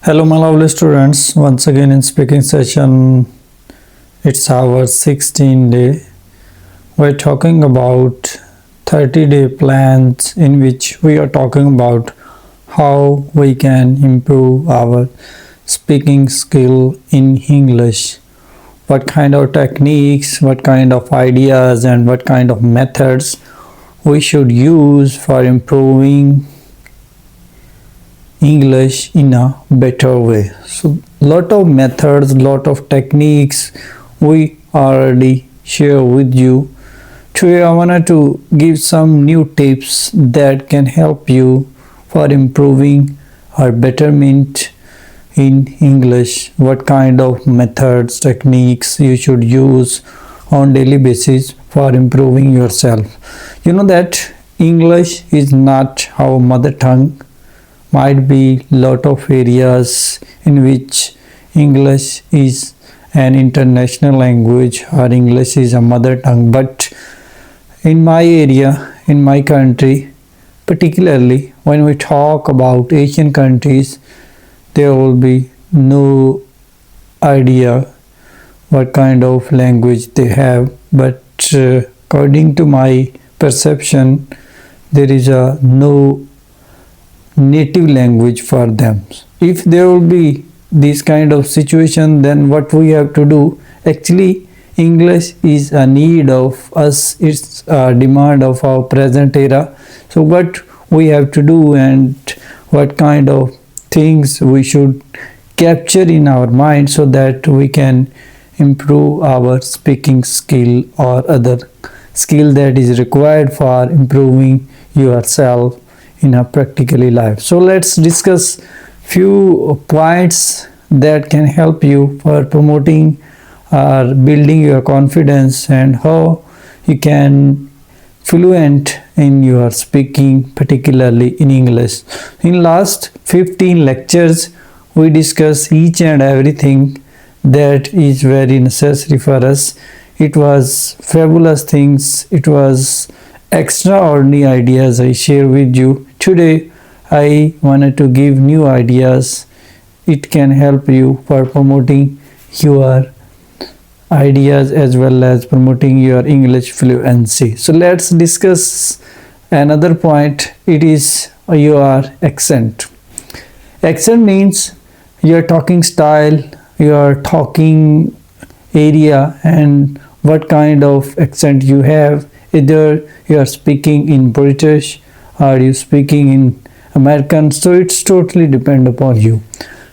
Hello, my lovely students. Once again in speaking session, it's our 16th day. We're talking about 30-day plans in which we are talking about how we can improve our speaking skill in English. What kind of techniques, what kind of ideas, and what kind of methods we should use for improving English in a better way. So lot of methods, lot of techniques we already share with you. Today I wanted to give some new tips that can help you for improving or betterment in English. What kind of methods, techniques you should use on daily basis for improving yourself. You know that English is not our mother tongue. Might be lot of areas in which English is an international language or English is a mother tongue, but in my area, in my country, particularly when we talk about Asian countries, there will be no idea what kind of language they have, but according to my perception, there is a no native language for them. If there will be this kind of situation, then what we have to do, actually English is a need of us, it's a demand of our present era. So what we have to do and what kind of things we should capture in our mind so that we can improve our speaking skill or other skill that is required for improving yourself in a practically life. So let's discuss few points that can help you for promoting or building your confidence and how you can fluent in your speaking, particularly in English. In last 15 lectures we discuss each and everything that is very necessary for us. It was fabulous things, it was extraordinary ideas I share with you. Today I wanted to give new ideas. It can help you for promoting your ideas as well as promoting your English fluency. So let's discuss another point. It is your accent. Accent means your talking style, your talking area, and what kind of accent you have. Either you are speaking in British or you speaking in American, so it's totally depend upon you.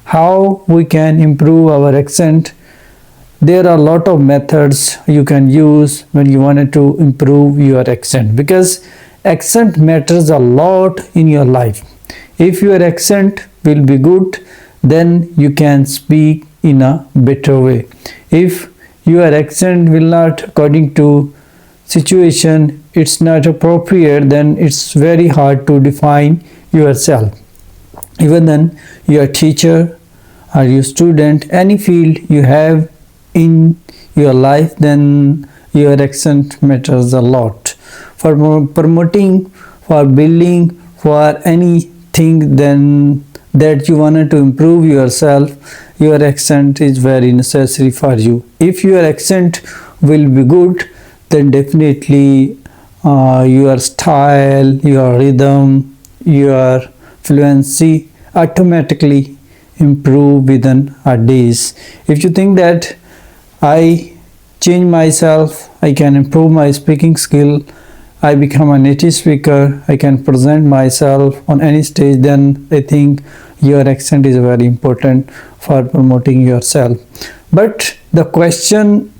How we can improve our accent? There are a lot of methods you can use when you wanted to improve your accent, because accent matters a lot in your life. If your accent will be good, then you can speak in a better way. If your accent will not according to situation, it's not appropriate, then it's very hard to define yourself. Even then, your teacher or your student, any field you have in your life, then your accent matters a lot. For promoting, for building, for anything then that you wanted to improve yourself, your accent is very necessary for you. If your accent will be good, then definitely your style, your rhythm, your fluency automatically improve within a days. If you think that I change myself, I can improve my speaking skill, I become a native speaker, I can present myself on any stage, then I think your accent is very important for promoting yourself. But the question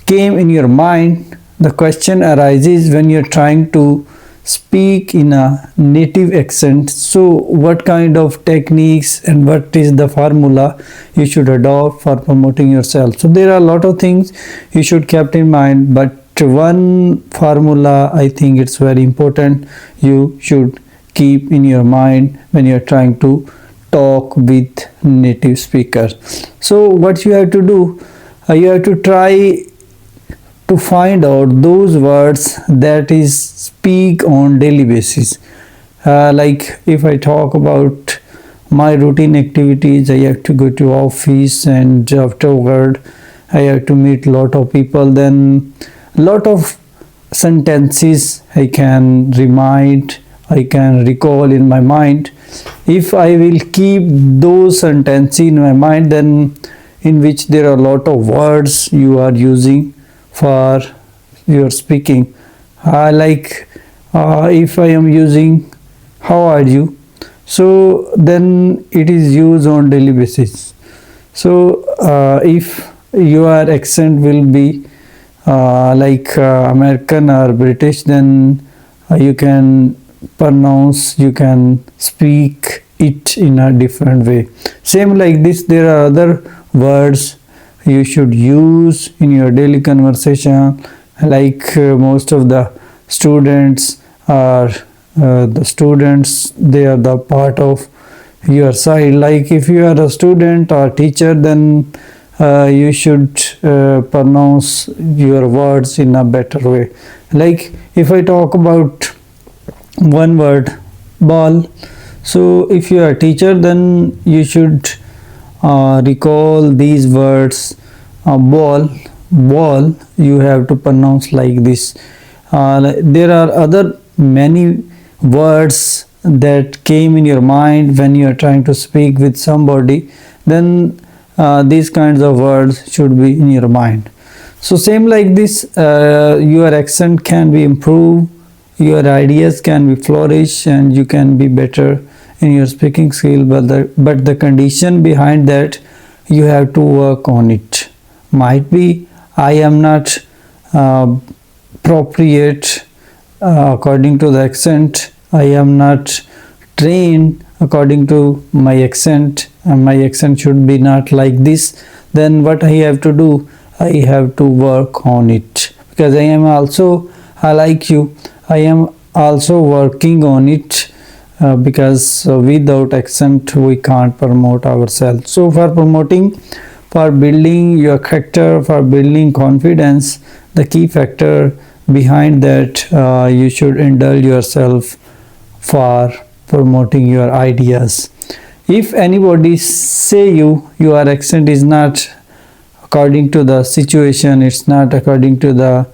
came in your mind, the question arises when you're trying to speak in a native accent. So what kind of techniques and what is the formula you should adopt for promoting yourself? So there are a lot of things you should keep in mind, but one formula I think it's very important you should keep in your mind when you're trying to talk with native speakers. So what you have to do, you have to try to find out those words that is speak on daily basis. Like if I talk about my routine activities, I have to go to office, and afterward I have to meet lot of people. Then lot of sentences I can remind, I can recall in my mind. If I will keep those sentences in my mind, then in which there are a lot of words you are using for your speaking, like if I am using how are you, so then it is used on daily basis. So if your accent will be like American or British, then you can pronounce, you can speak it in a different way. Same like this, there are other words you should use in your daily conversation. Like most of the students are they are the part of your side. Like if you are a student or teacher, then you should pronounce your words in a better way. Like if I talk about one word, ball, so if you are a teacher, then you should recall these words. Ball you have to pronounce like this. There are other many words that came in your mind when you are trying to speak with somebody, then these kinds of words should be in your mind. So same like this, your accent can be improved, your ideas can be flourish, and you can be better in your speaking skill. But the condition behind that, you have to work on it. Might be I am not appropriate according to the accent, I am not trained according to my accent, and my accent should be not like this. Then what I have to do, I have to work on it, because I am also, like you, I am also working on it, because without accent we can't promote ourselves. So for promoting, for building your character, for building confidence, the key factor behind that, you should indulge yourself for promoting your ideas. If anybody say your accent is not according to the situation, it's not according to the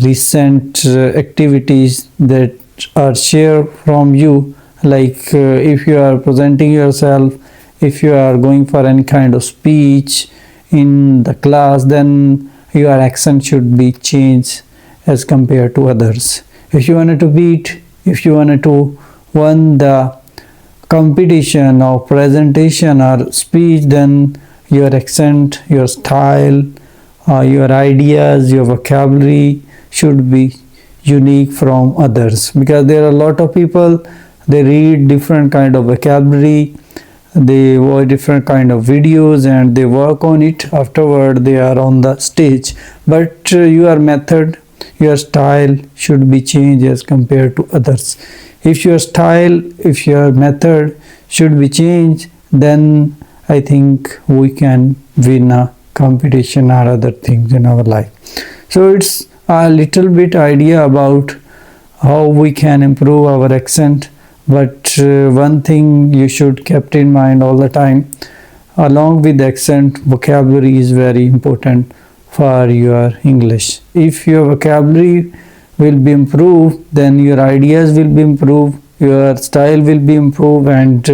recent activities that are shared from you, like if you are presenting yourself, if you are going for any kind of speech in the class, then your accent should be changed as compared to others. If you wanted to beat, if you wanted to win the competition or presentation or speech, then your accent, your style, your ideas, your vocabulary should be unique from others, because there are a lot of people, they read different kind of vocabulary, they watch different kind of videos, and they work on it. Afterward they are on the stage, but your method, your style should be changed as compared to others. If your style, if your method should be changed, then I think we can win a competition or other things in our life. So it's a little bit idea about how we can improve our accent. But one thing you should keep in mind all the time, along with accent, vocabulary is very important for your English. If your vocabulary will be improved, then your ideas will be improved, your style will be improved, and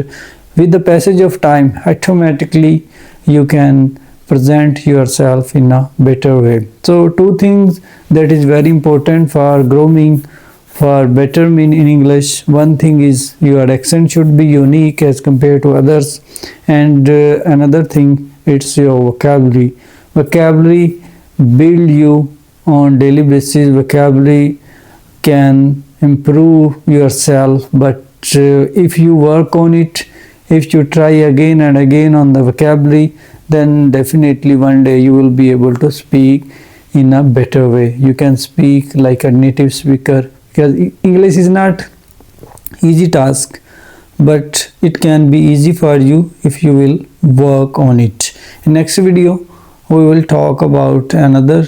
with the passage of time, automatically you can present yourself in a better way. So two things that is very important for grooming, for betterment in English. One thing is your accent should be unique as compared to others, and another thing, it's your vocabulary. Vocabulary build you on daily basis. Vocabulary can improve yourself, but if you work on it, if you try again and again on the vocabulary, then definitely one day you will be able to speak in a better way. You can speak like a native speaker, because English is not easy task, but it can be easy for you if you will work on it. In next video we will talk about another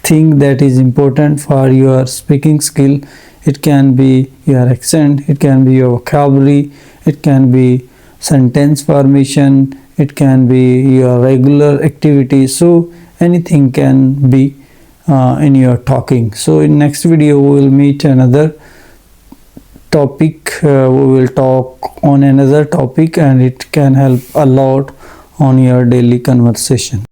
thing that is important for your speaking skill. It can be your accent, it can be your vocabulary, it can be sentence formation, it can be your regular activity. So anything can be in your talking. So in next video we will meet another topic. We will talk on another topic, and it can help a lot on your daily conversation.